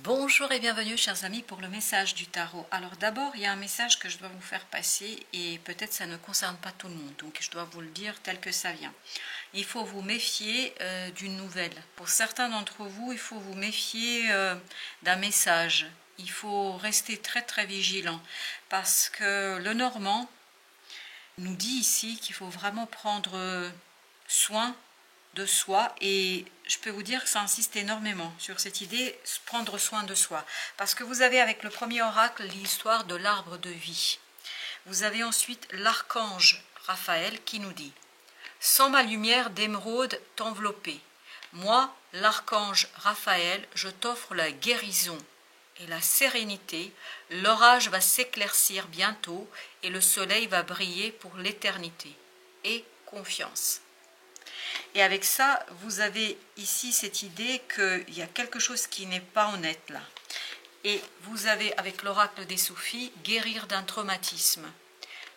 Bonjour et bienvenue chers amis pour le message du tarot. Alors d'abord il y a un message que je dois vous faire passer et peut-être ça ne concerne pas tout le monde, donc je dois vous le dire tel que ça vient. Il faut vous méfier d'une nouvelle. Pour certains d'entre vous, il faut vous méfier d'un message. Il faut rester très très vigilant parce que le Normand nous dit ici qu'il faut vraiment prendre soin de soi, et je peux vous dire que ça insiste énormément sur cette idée, prendre soin de soi, parce que vous avez avec le premier oracle l'histoire de l'arbre de vie. Vous avez ensuite l'archange Raphaël qui nous dit « Sans ma lumière d'émeraude t'envelopper, moi, l'archange Raphaël, je t'offre la guérison et la sérénité, l'orage va s'éclaircir bientôt et le soleil va briller pour l'éternité. Et confiance. » Et avec ça, vous avez ici cette idée qu'il y a quelque chose qui n'est pas honnête là. Et vous avez, avec l'oracle des soufis, guérir d'un traumatisme,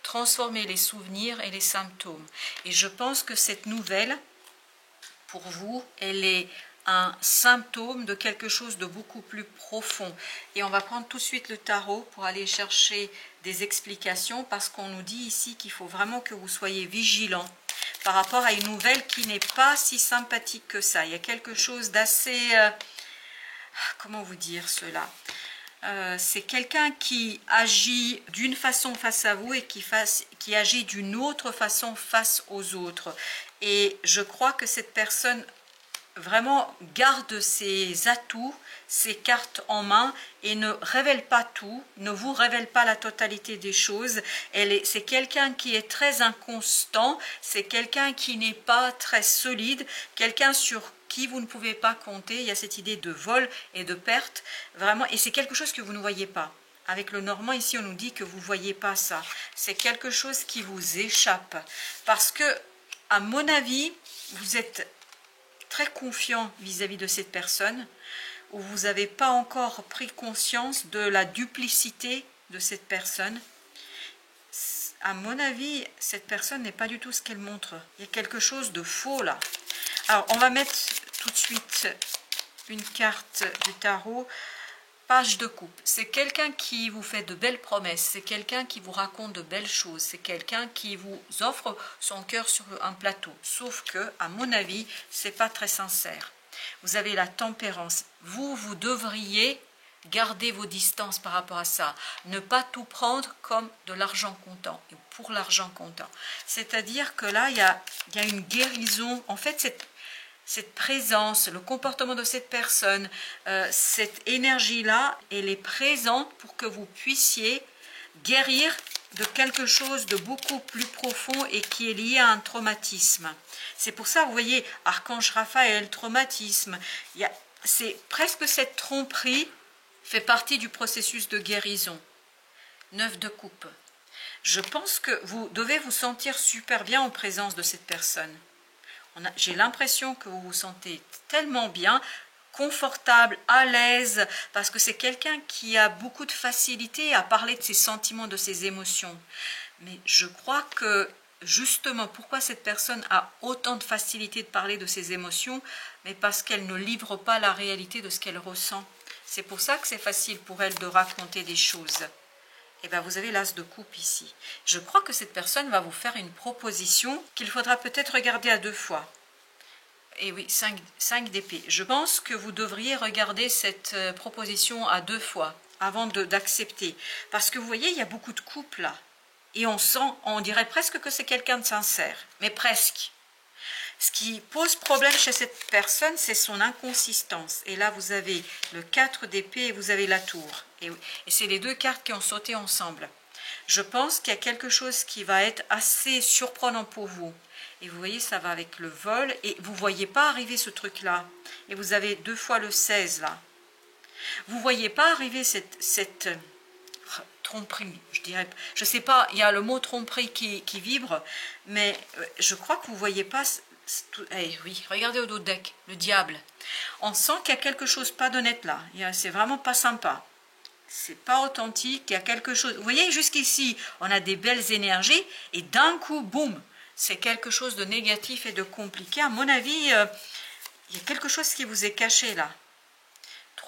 transformer les souvenirs et les symptômes. Et je pense que cette nouvelle, pour vous, elle est un symptôme de quelque chose de beaucoup plus profond. Et on va prendre tout de suite le tarot pour aller chercher des explications, parce qu'on nous dit ici qu'il faut vraiment que vous soyez vigilants par rapport à une nouvelle qui n'est pas si sympathique que ça. Il y a quelque chose d'assez... comment vous dire cela? C'est quelqu'un qui agit d'une façon face à vous et qui agit d'une autre façon face aux autres. Et je crois que cette personne vraiment garde ses atouts, ses cartes en main et ne révèle pas tout, ne vous révèle pas la totalité des choses. C'est quelqu'un qui est très inconstant, c'est quelqu'un qui n'est pas très solide, quelqu'un sur qui vous ne pouvez pas compter. Il y a cette idée de vol et de perte, vraiment, et c'est quelque chose que vous ne voyez pas. Avec le Normand, ici, on nous dit que vous ne voyez pas ça. C'est quelque chose qui vous échappe. Parce que, à mon avis, vous êtes très confiant vis-à-vis de cette personne, où vous n'avez pas encore pris conscience de la duplicité de cette personne. À mon avis, cette personne n'est pas du tout ce qu'elle montre. Il y a quelque chose de faux là. Alors, on va mettre tout de suite une carte du tarot. Page de coupe. C'est quelqu'un qui vous fait de belles promesses, c'est quelqu'un qui vous raconte de belles choses, c'est quelqu'un qui vous offre son cœur sur un plateau. Sauf que, à mon avis, c'est pas très sincère. Vous avez la tempérance. Vous devriez garder vos distances par rapport à ça. Ne pas tout prendre comme de l'argent comptant, et pour l'argent comptant. C'est-à-dire que là, il y a une guérison. En fait, cette présence, le comportement de cette personne, cette énergie-là, elle est présente pour que vous puissiez guérir de quelque chose de beaucoup plus profond et qui est lié à un traumatisme. C'est pour ça, vous voyez, Archange Raphaël, traumatisme, c'est presque cette tromperie fait partie du processus de guérison. 9 de coupe. Je pense que vous devez vous sentir super bien en présence de cette personne. J'ai l'impression que vous vous sentez tellement bien, confortable, à l'aise, parce que c'est quelqu'un qui a beaucoup de facilité à parler de ses sentiments, de ses émotions. Mais je crois que, justement, pourquoi cette personne a autant de facilité de parler de ses émotions, mais parce qu'elle ne livre pas la réalité de ce qu'elle ressent. C'est pour ça que c'est facile pour elle de raconter des choses. Et bien vous avez l'as de coupe ici. Je crois que cette personne va vous faire une proposition qu'il faudra peut-être regarder à 2 fois. Et oui, 5 d'épée. Je pense que vous devriez regarder cette proposition à 2 fois avant d'accepter. Parce que vous voyez, il y a beaucoup de couples là. Et on dirait presque que c'est quelqu'un de sincère. Mais presque. Ce qui pose problème chez cette personne, c'est son inconsistance. Et là, vous avez le 4 d'épée et vous avez la tour. Et c'est les 2 cartes qui ont sauté ensemble. Je pense qu'il y a quelque chose qui va être assez surprenant pour vous. Et vous voyez, ça va avec le vol. Et vous ne voyez pas arriver ce truc-là. Et vous avez 2 fois le 16 là. Vous ne voyez pas arriver cette tromperie, je dirais. Je ne sais pas, il y a le mot tromperie qui vibre. Mais je crois que vous ne voyez pas... oui, regardez au dos de deck, le diable. On sent qu'il y a quelque chose pas d'honnête là. C'est vraiment pas sympa. C'est pas authentique, il y a quelque chose. Vous voyez, jusqu'ici, on a des belles énergies et d'un coup, boum, c'est quelque chose de négatif et de compliqué. À mon avis, il y a quelque chose qui vous est caché là.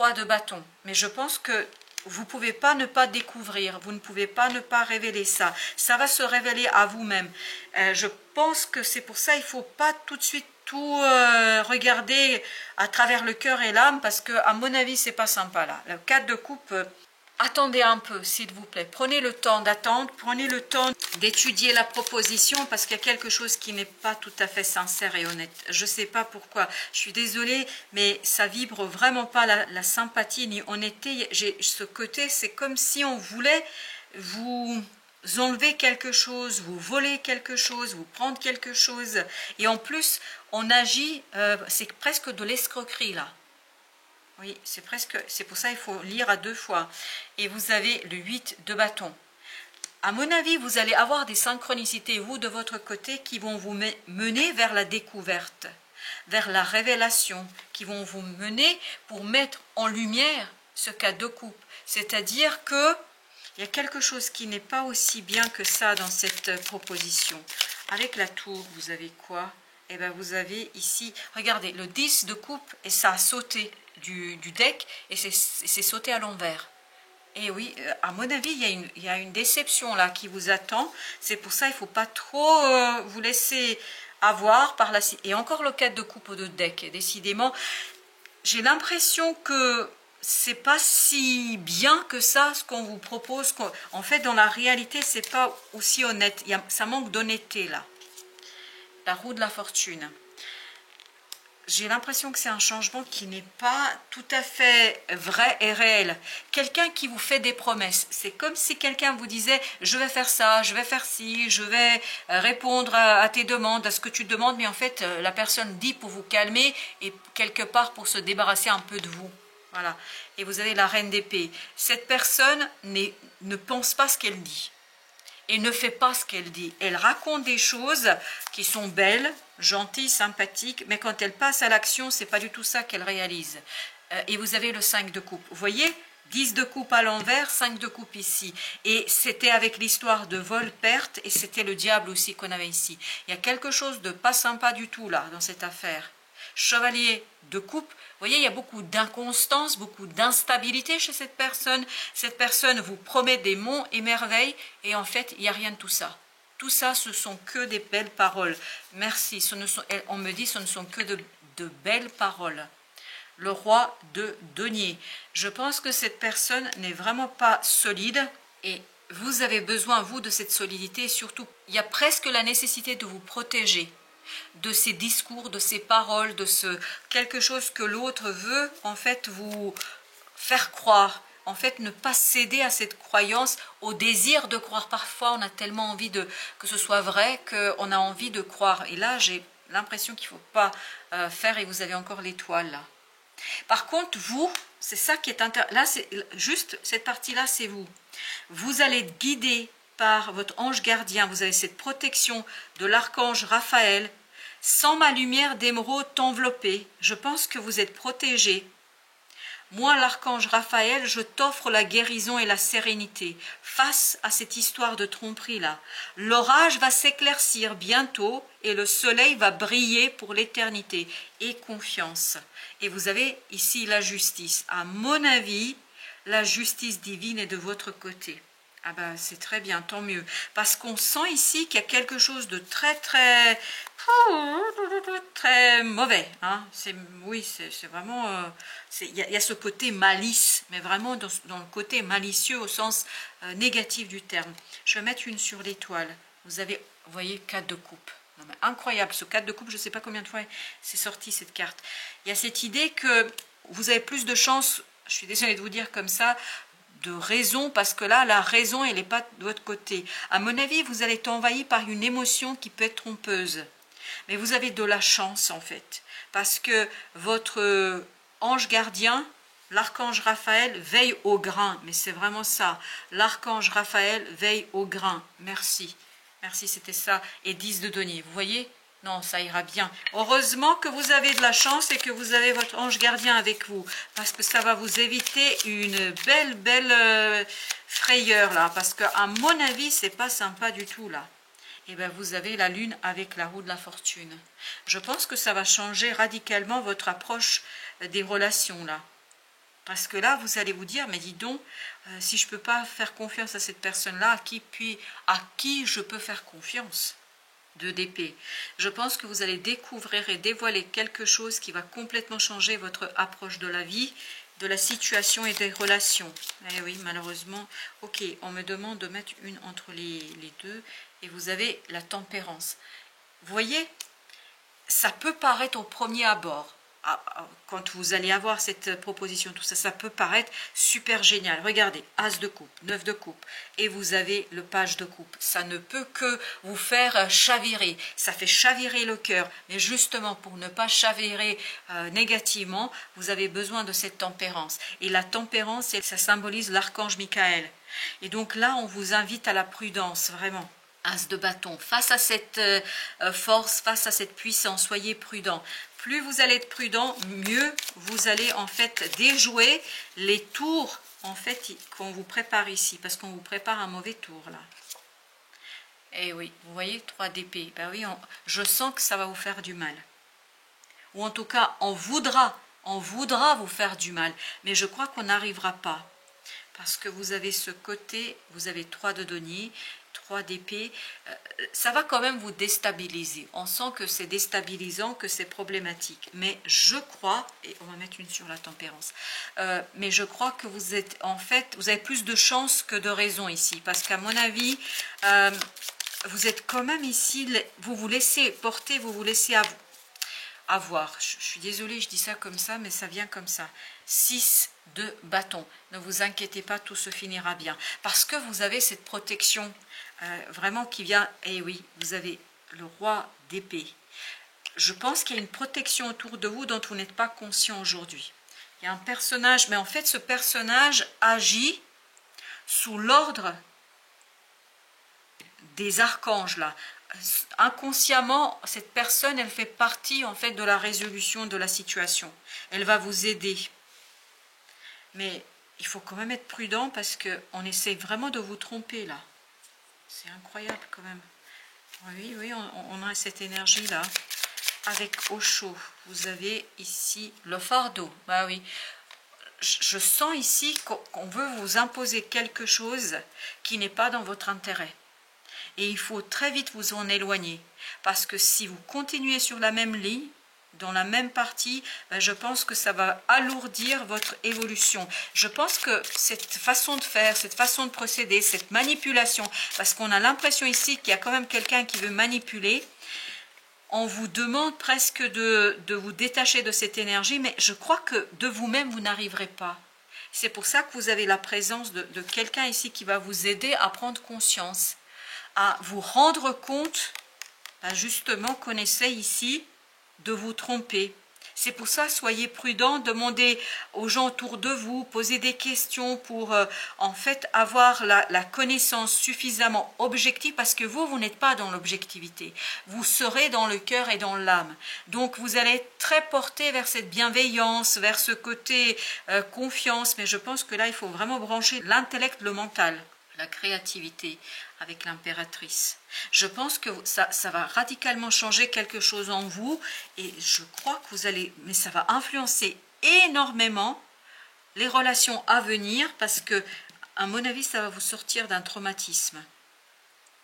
3 de bâton. Mais je pense que vous ne pouvez pas ne pas découvrir, vous ne pouvez pas ne pas révéler ça. Ça va se révéler à vous-même. Je pense que c'est pour ça qu'il ne faut pas tout de suite tout regarder à travers le cœur et l'âme, parce que à mon avis, c'est pas sympa là. Le 4 de coupe, attendez un peu, s'il vous plaît. Prenez le temps d'attendre, prenez le temps d'étudier la proposition, parce qu'il y a quelque chose qui n'est pas tout à fait sincère et honnête. Je ne sais pas pourquoi. Je suis désolée, mais ça vibre vraiment pas la sympathie ni honnêteté. J'ai ce côté, c'est comme si on voulait vous enlever quelque chose, vous voler quelque chose, vous prendre quelque chose. Et en plus, on agit, c'est presque de l'escroquerie là. Oui, c'est pour ça qu'il faut lire à 2 fois. Et vous avez le 8 de bâton. À mon avis, vous allez avoir des synchronicités, vous, de votre côté, qui vont vous mener vers la découverte, vers la révélation, qui vont vous mener pour mettre en lumière ce cas de coupe. C'est-à-dire que il y a quelque chose qui n'est pas aussi bien que ça dans cette proposition. Avec la tour, vous avez quoi? Eh bien, vous avez ici, regardez, le 10 de coupe, et ça a sauté du deck, et c'est sauté à l'envers. Et oui, à mon avis, il y a une déception là qui vous attend. C'est pour ça qu'il ne faut pas trop vous laisser avoir par la... Et encore le 4 de coupe de deck. Et décidément, j'ai l'impression que c'est pas si bien que ça ce qu'on vous propose. En fait, dans la réalité, c'est pas aussi honnête. Ça manque d'honnêteté là. La roue de la fortune. J'ai l'impression que c'est un changement qui n'est pas tout à fait vrai et réel. Quelqu'un qui vous fait des promesses. C'est comme si quelqu'un vous disait « je vais faire ça, je vais faire ci, je vais répondre à tes demandes, à ce que tu demandes ». Mais en fait, la personne dit pour vous calmer et quelque part pour se débarrasser un peu de vous. Voilà. Et vous avez la reine d'épée. Cette personne ne pense pas ce qu'elle dit. Et ne fait pas ce qu'elle dit. Elle raconte des choses qui sont belles, gentilles, sympathiques, mais quand elle passe à l'action, c'est pas du tout ça qu'elle réalise. Et vous avez le 5 de coupe. Vous voyez, 10 de coupe à l'envers, 5 de coupe ici. Et c'était avec l'histoire de vol-perte, et c'était le diable aussi qu'on avait ici. Il y a quelque chose de pas sympa du tout là, dans cette affaire. Chevalier de coupe, vous voyez, il y a beaucoup d'inconstance, beaucoup d'instabilité chez cette personne. Cette personne vous promet des monts et merveilles, et en fait, il n'y a rien de tout ça. Tout ça, ce sont que des belles paroles. Merci, on me dit, ce ne sont que de belles paroles. Le roi de denier. Je pense que cette personne n'est vraiment pas solide, et vous avez besoin, vous, de cette solidité, et surtout, il y a presque la nécessité de vous protéger de ces discours, de ces paroles, de quelque chose que l'autre veut en fait vous faire croire. En fait, ne pas céder à cette croyance, au désir de croire. Parfois, on a tellement envie que ce soit vrai qu'on a envie de croire. Et là, j'ai l'impression qu'il ne faut pas faire, et vous avez encore l'étoile là. Par contre, vous, c'est ça qui est intéressant. Là, c'est juste cette partie-là, c'est vous. Vous allez être guidé par votre ange gardien. Vous avez cette protection de l'archange Raphaël. Sans ma lumière d'émeraude t'envelopper, je pense que vous êtes protégé. Moi, l'archange Raphaël, je t'offre la guérison et la sérénité face à cette histoire de tromperie-là. L'orage va s'éclaircir bientôt et le soleil va briller pour l'éternité. Et confiance. Et vous avez ici la justice. À mon avis, la justice divine est de votre côté. Ah ben, c'est très bien, tant mieux. Parce qu'on sent ici qu'il y a quelque chose de très mauvais. Hein. Oui, c'est vraiment... il y a ce côté malice, mais vraiment dans le côté malicieux au sens négatif du terme. Je vais mettre une sur l'étoile. Vous voyez, 4 de coupe. Non, mais incroyable, ce 4 de coupe, je ne sais pas combien de fois c'est sorti cette carte. Il y a cette idée que vous avez plus de chance, je suis désolée de vous dire comme ça, de raison, parce que là, la raison, elle n'est pas de votre côté. À mon avis, vous allez être envahi par une émotion qui peut être trompeuse. Mais vous avez de la chance, en fait, parce que votre ange gardien, l'archange Raphaël, veille au grain. Mais c'est vraiment ça. L'archange Raphaël veille au grain. Merci. Merci, c'était ça. Et 10 de denier. Vous voyez ? Non, ça ira bien. Heureusement que vous avez de la chance et que vous avez votre ange gardien avec vous. Parce que ça va vous éviter une belle frayeur là. Parce qu'à mon avis, c'est pas sympa du tout là. Et bien, vous avez la lune avec la roue de la fortune. Je pense que ça va changer radicalement votre approche des relations là. Parce que là, vous allez vous dire, mais dis donc, si je ne peux pas faire confiance à cette personne-là, à qui je peux faire confiance? 2 d'épée. Je pense que vous allez découvrir et dévoiler quelque chose qui va complètement changer votre approche de la vie, de la situation et des relations. Eh oui, malheureusement, ok, on me demande de mettre une entre les deux, et vous avez la tempérance. Vous voyez, ça peut paraître au premier abord, quand vous allez avoir cette proposition, tout ça, ça peut paraître super génial. Regardez, As de coupe, 9 de coupe, et vous avez le page de coupe. Ça ne peut que vous faire chavirer. Ça fait chavirer le cœur. Mais justement, pour ne pas chavirer négativement, vous avez besoin de cette tempérance. Et la tempérance, ça symbolise l'archange Michael. Et donc là, on vous invite à la prudence, vraiment. As de bâton, face à cette force, face à cette puissance, soyez prudent. Plus vous allez être prudent, mieux vous allez en fait déjouer les tours en fait qu'on vous prépare ici, parce qu'on vous prépare un mauvais tour là. Et oui, vous voyez, 3 d'épée. Ben oui, je sens que ça va vous faire du mal. Ou en tout cas, on voudra vous faire du mal, mais je crois qu'on n'arrivera pas. Parce que vous avez ce côté, vous avez 3 de denier, 3 d'épée, ça va quand même vous déstabiliser. On sent que c'est déstabilisant, que c'est problématique. Mais je crois, et on va mettre une sur la tempérance, mais je crois que vous êtes, en fait, vous avez plus de chance que de raison ici. Parce qu'à mon avis, vous êtes quand même ici, vous vous laissez porter, vous vous laissez avoir. Je suis désolée, je dis ça comme ça, mais ça vient comme ça. 6 de bâton. Ne vous inquiétez pas, tout se finira bien. Parce que vous avez cette protection vraiment qui vient. Et oui, vous avez le roi d'épée. Je pense qu'il y a une protection autour de vous dont vous n'êtes pas conscient aujourd'hui. Il y a un personnage, mais en fait ce personnage agit sous l'ordre des archanges là. Inconsciemment, cette personne, elle fait partie en fait de la résolution de la situation. Elle va vous aider. Mais il faut quand même être prudent parce qu'on essaie vraiment de vous tromper là. C'est incroyable quand même. Oui, oui, on a cette énergie-là. Avec Osho, vous avez ici le fardeau. Bah oui. Je sens ici qu'on veut vous imposer quelque chose qui n'est pas dans votre intérêt. Et il faut très vite vous en éloigner. Parce que si vous continuez sur la même ligne, dans la même partie, ben je pense que ça va alourdir votre évolution. Je pense que cette façon de faire, cette façon de procéder, cette manipulation, parce qu'on a l'impression ici qu'il y a quand même quelqu'un qui veut manipuler, on vous demande presque de vous détacher de cette énergie, mais je crois que de vous-même, vous n'arriverez pas. C'est pour ça que vous avez la présence de quelqu'un ici qui va vous aider à prendre conscience, à vous rendre compte, ben justement, qu'on essaie ici de vous tromper. C'est pour ça, soyez prudents, demandez aux gens autour de vous, posez des questions pour en fait avoir la connaissance suffisamment objective, parce que vous n'êtes pas dans l'objectivité. Vous serez dans le cœur et dans l'âme. Donc vous allez être très porté vers cette bienveillance, vers ce côté confiance, mais je pense que là, il faut vraiment brancher l'intellect, le mental, la créativité avec l'impératrice. Je pense que ça va radicalement changer quelque chose en vous, et je crois que vous allez, mais ça va influencer énormément les relations à venir, parce que, à mon avis, ça va vous sortir d'un traumatisme,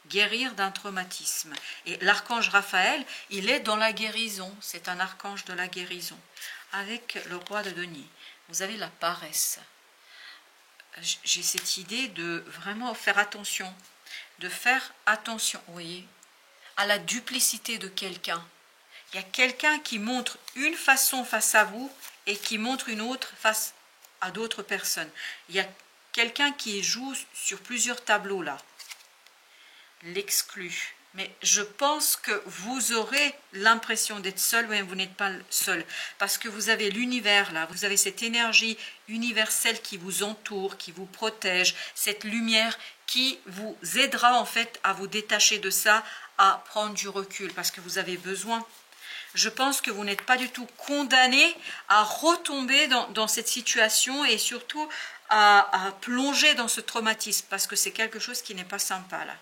guérir d'un traumatisme. Et l'archange Raphaël, il est dans la guérison, c'est un archange de la guérison. Avec le roi de denier, vous avez la paresse. J'ai cette idée de vraiment faire attention, vous voyez, à la duplicité de quelqu'un. Il y a quelqu'un qui montre une façon face à vous et qui montre une autre face à d'autres personnes. Il y a quelqu'un qui joue sur plusieurs tableaux là. L'exclu. Mais je pense que vous aurez l'impression d'être seul, mais vous n'êtes pas seul. Parce que vous avez l'univers là, vous avez cette énergie universelle qui vous entoure, qui vous protège, cette lumière qui vous aidera en fait à vous détacher de ça, à prendre du recul, parce que vous avez besoin. Je pense que vous n'êtes pas du tout condamné à retomber dans cette situation, et surtout à plonger dans ce traumatisme, parce que c'est quelque chose qui n'est pas sympa là.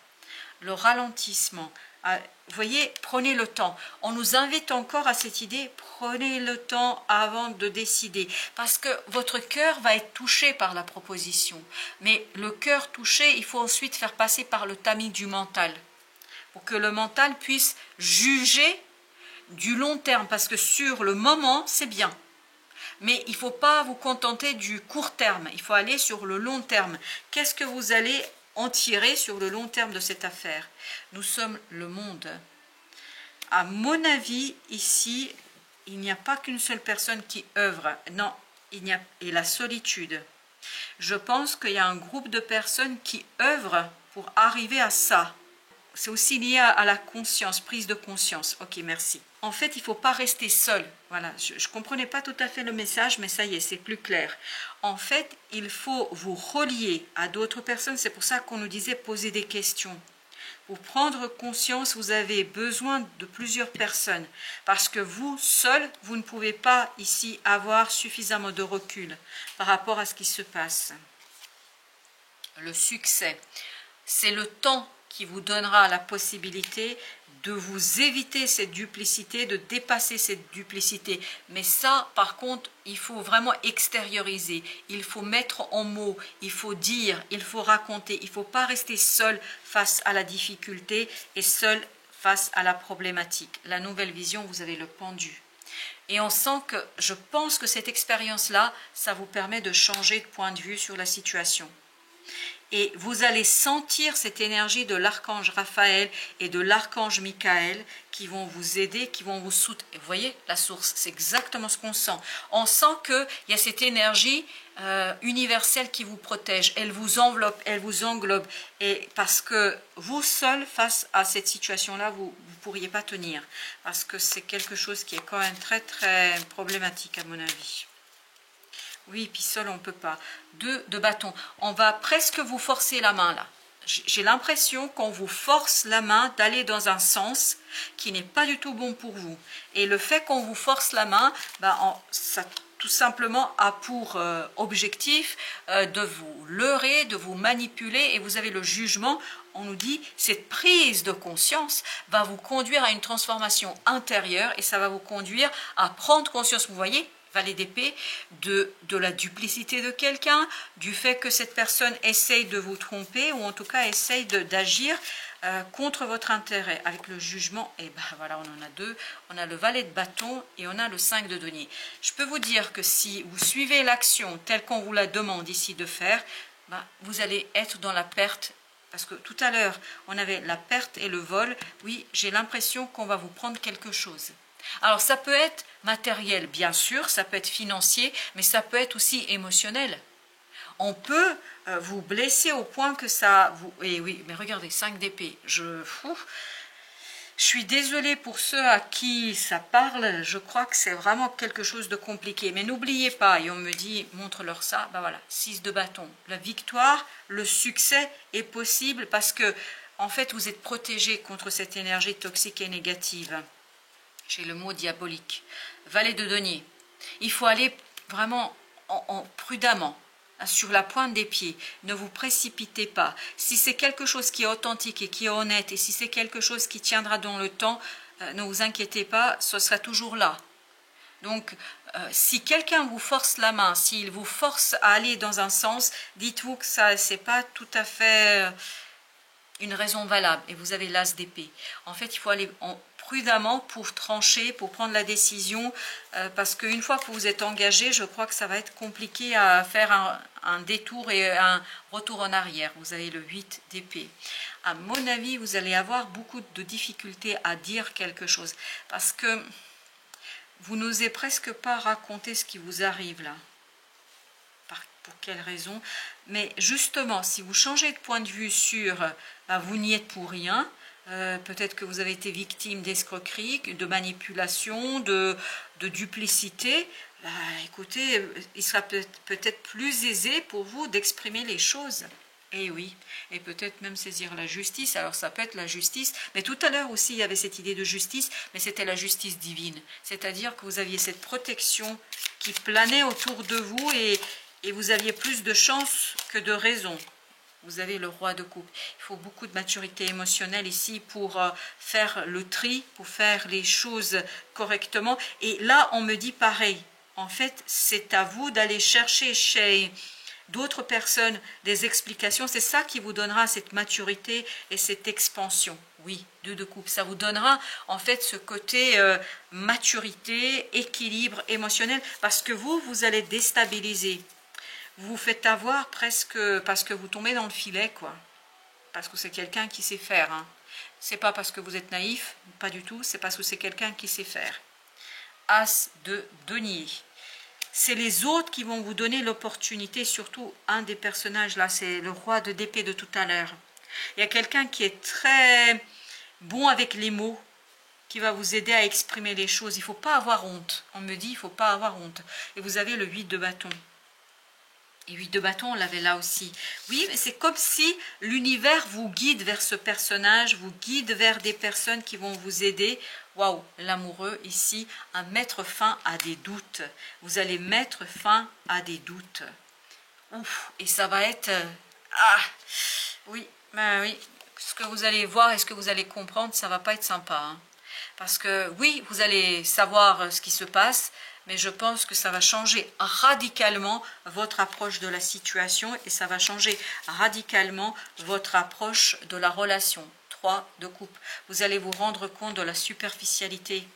Le ralentissement, Vous voyez, prenez le temps. On nous invite encore à cette idée, prenez le temps avant de décider. Parce que votre cœur va être touché par la proposition. Mais le cœur touché, il faut ensuite faire passer par le tamis du mental. Pour que le mental puisse juger du long terme. Parce que sur le moment, c'est bien. Mais il ne faut pas vous contenter du court terme. Il faut aller sur le long terme. Qu'est-ce que vous allez en tirer sur le long terme de cette affaire? Nous sommes le monde. À mon avis, ici, il n'y a pas qu'une seule personne qui œuvre. Non, il y a et la solitude. Je pense qu'il y a un groupe de personnes qui œuvrent pour arriver à ça. C'est aussi lié à la conscience, prise de conscience. Ok, merci. En fait, il ne faut pas rester seul. Voilà, je ne comprenais pas tout à fait le message, mais ça y est, c'est plus clair. En fait, il faut vous relier à d'autres personnes. C'est pour ça qu'on nous disait poser des questions. Pour prendre conscience, vous avez besoin de plusieurs personnes. Parce que vous, seul, vous ne pouvez pas ici avoir suffisamment de recul par rapport à ce qui se passe. Le succès, c'est le temps qui vous donnera la possibilité de vous éviter cette duplicité, de dépasser cette duplicité. Mais ça, par contre, il faut vraiment extérioriser, il faut mettre en mots, il faut dire, il faut raconter. Il ne faut pas rester seul face à la difficulté et seul face à la problématique. La nouvelle vision, vous avez le pendu. Et on sent que, je pense que cette expérience-là, ça vous permet de changer de point de vue sur la situation. Et vous allez sentir cette énergie de l'archange Raphaël et de l'archange Michael qui vont vous aider, qui vont vous soutenir. Vous voyez, la source, c'est exactement ce qu'on sent. On sent qu'il y a cette énergie universelle qui vous protège. Elle vous enveloppe, elle vous englobe. Et parce que vous seul, face à cette situation-là, vous ne pourriez pas tenir. Parce que c'est quelque chose qui est quand même très, très problématique à mon avis. Oui, puis seul, on ne peut pas. De bâton. On va presque vous forcer la main, là. J'ai l'impression qu'on vous force la main d'aller dans un sens qui n'est pas du tout bon pour vous. Et le fait qu'on vous force la main, ça tout simplement a pour objectif de vous leurrer, de vous manipuler. Et vous avez le jugement. On nous dit, cette prise de conscience va vous conduire à une transformation intérieure et ça va vous conduire à prendre conscience. Vous voyez ? Valet d'épée, de la duplicité de quelqu'un, du fait que cette personne essaye de vous tromper ou en tout cas essaye d'agir contre votre intérêt. Avec le jugement, et ben voilà, on en a deux. On a le valet de bâton et on a le 5 de denier. Je peux vous dire que si vous suivez l'action telle qu'on vous la demande ici de faire, vous allez être dans la perte. Parce que tout à l'heure, on avait la perte et le vol. Oui, j'ai l'impression qu'on va vous prendre quelque chose. Alors ça peut être matériel, bien sûr, ça peut être financier, mais ça peut être aussi émotionnel. On peut vous blesser au point que ça vous... Et oui, mais regardez, 5 d'épée, je suis désolée pour ceux à qui ça parle, je crois que c'est vraiment quelque chose de compliqué. Mais n'oubliez pas, et on me dit, montre-leur ça, voilà, 6 de bâton. La victoire, le succès est possible parce que, en fait, vous êtes protégé contre cette énergie toxique et négative. J'ai le mot diabolique. Valet de denier. Il faut aller vraiment prudemment, sur la pointe des pieds. Ne vous précipitez pas. Si c'est quelque chose qui est authentique et qui est honnête, et si c'est quelque chose qui tiendra dans le temps, ne vous inquiétez pas, ce sera toujours là. Donc, si quelqu'un vous force la main, s'il vous force à aller dans un sens, dites-vous que ça, c'est pas tout à fait une raison valable. Et vous avez l'as d'épée. En fait, il faut aller prudemment pour trancher, pour prendre la décision, parce qu'une fois que vous êtes engagé, je crois que ça va être compliqué à faire un détour et un retour en arrière. Vous avez le 8 d'épée. À mon avis, vous allez avoir beaucoup de difficultés à dire quelque chose, parce que vous n'osez presque pas raconter ce qui vous arrive là. Pour quelle raison? Mais justement, si vous changez de point de vue sur vous n'y êtes pour rien, peut-être que vous avez été victime d'escroquerie, de manipulation, de duplicité, écoutez, il sera peut-être plus aisé pour vous d'exprimer les choses. Et oui, et peut-être même saisir la justice. Alors ça peut être la justice, mais tout à l'heure aussi il y avait cette idée de justice, mais c'était la justice divine. C'est-à-dire que vous aviez cette protection qui planait autour de vous et vous aviez plus de chance que de raison. Vous avez le roi de coupe. Il faut beaucoup de maturité émotionnelle ici pour faire le tri, pour faire les choses correctement. Et là, on me dit pareil. En fait, c'est à vous d'aller chercher chez d'autres personnes des explications. C'est ça qui vous donnera cette maturité et cette expansion. Oui, 2 de coupe. Ça vous donnera en fait ce côté maturité, équilibre émotionnel. Parce que vous allez déstabiliser. Vous vous faites avoir presque parce que vous tombez dans le filet, quoi. Parce que c'est quelqu'un qui sait faire. Hein. C'est pas parce que vous êtes naïf, pas du tout, c'est parce que c'est quelqu'un qui sait faire. As de denier. C'est les autres qui vont vous donner l'opportunité, surtout un des personnages là, c'est le roi de d'épée de tout à l'heure. Il y a quelqu'un qui est très bon avec les mots, qui va vous aider à exprimer les choses. Il ne faut pas avoir honte. On me dit, il ne faut pas avoir honte. Et vous avez le 8 de bâton. Et 8 de bâton, on l'avait là aussi. Oui, mais c'est comme si l'univers vous guide vers ce personnage, vous guide vers des personnes qui vont vous aider. Waouh, l'amoureux ici, à mettre fin à des doutes. Vous allez mettre fin à des doutes. Ouf, et ça va être... oui, ben oui. Ce que vous allez voir et ce que vous allez comprendre, ça va pas être sympa. Hein. Parce que oui, vous allez savoir ce qui se passe, mais je pense que ça va changer radicalement votre approche de la situation et ça va changer radicalement votre approche de la relation. 3 de coupe. Vous allez vous rendre compte de la superficialité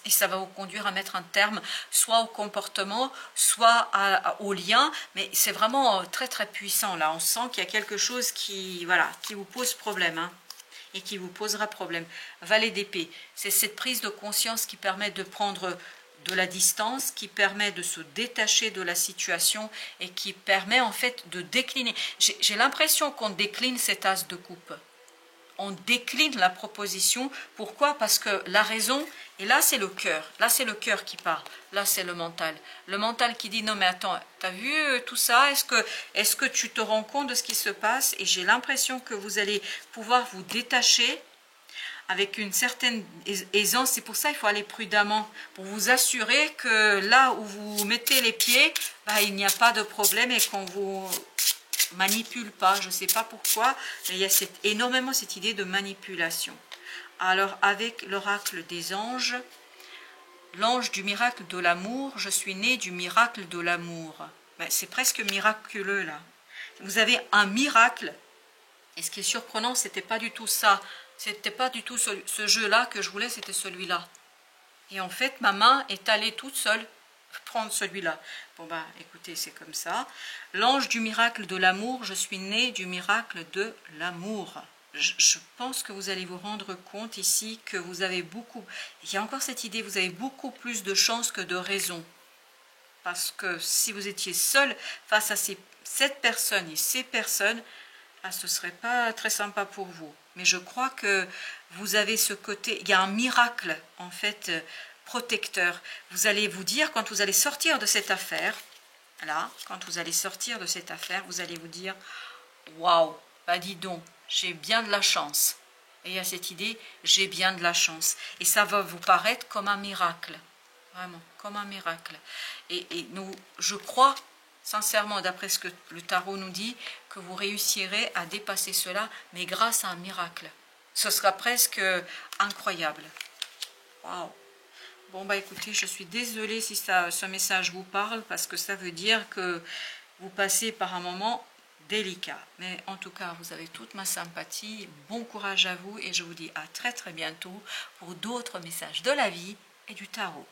et ça va vous conduire à mettre un terme soit au comportement, soit au lien, mais c'est vraiment très très puissant là. On sent qu'il y a quelque chose qui, voilà, qui vous pose problème. Hein. Et qui vous posera problème. Valet d'épée, c'est cette prise de conscience qui permet de prendre de la distance, qui permet de se détacher de la situation et qui permet en fait de décliner. J'ai l'impression qu'on décline cet as de coupe. On décline la proposition. Pourquoi? Parce que la raison, et là c'est le cœur, là c'est le cœur qui parle, là c'est le mental. Le mental qui dit non mais attends, t'as vu tout ça? Est-ce que tu te rends compte de ce qui se passe? Et j'ai l'impression que vous allez pouvoir vous détacher avec une certaine aisance. C'est pour ça qu'il faut aller prudemment, pour vous assurer que là où vous mettez les pieds, bah, il n'y a pas de problème et qu'on vous manipule pas. Je ne sais pas pourquoi, mais il y a énormément cette idée de manipulation. Alors avec l'oracle des anges, l'ange du miracle de l'amour, je suis né du miracle de l'amour. Ben, c'est presque miraculeux là. Vous avez un miracle. Et ce qui est surprenant, c'était pas du tout ça. C'était pas du tout ce jeu-là que je voulais, c'était celui-là. Et en fait, ma main est allée toute seule prendre celui-là. Bon bah écoutez, c'est comme ça. L'ange du miracle de l'amour, je suis né du miracle de l'amour. Je pense que vous allez vous rendre compte ici que vous avez beaucoup, il y a encore cette idée, vous avez beaucoup plus de chances que de raisons. Parce que si vous étiez seul face à cette personne et ces personnes, ce ne serait pas très sympa pour vous. Mais je crois que vous avez ce côté, il y a un miracle en fait protecteur. Vous allez vous dire, quand vous allez sortir de cette affaire, là, quand vous allez sortir de cette affaire, vous allez vous dire, waouh, bah dis donc, j'ai bien de la chance. Et il y a cette idée, j'ai bien de la chance. Et ça va vous paraître comme un miracle. Vraiment, comme un miracle. Et je crois, sincèrement, d'après ce que le tarot nous dit, que vous réussirez à dépasser cela, mais grâce à un miracle. Ce sera presque incroyable. Waouh! Bon, bah écoutez, je suis désolée si ce message vous parle, parce que ça veut dire que vous passez par un moment délicat. Mais en tout cas, vous avez toute ma sympathie. Bon courage à vous et je vous dis à très très bientôt pour d'autres messages de la vie et du tarot.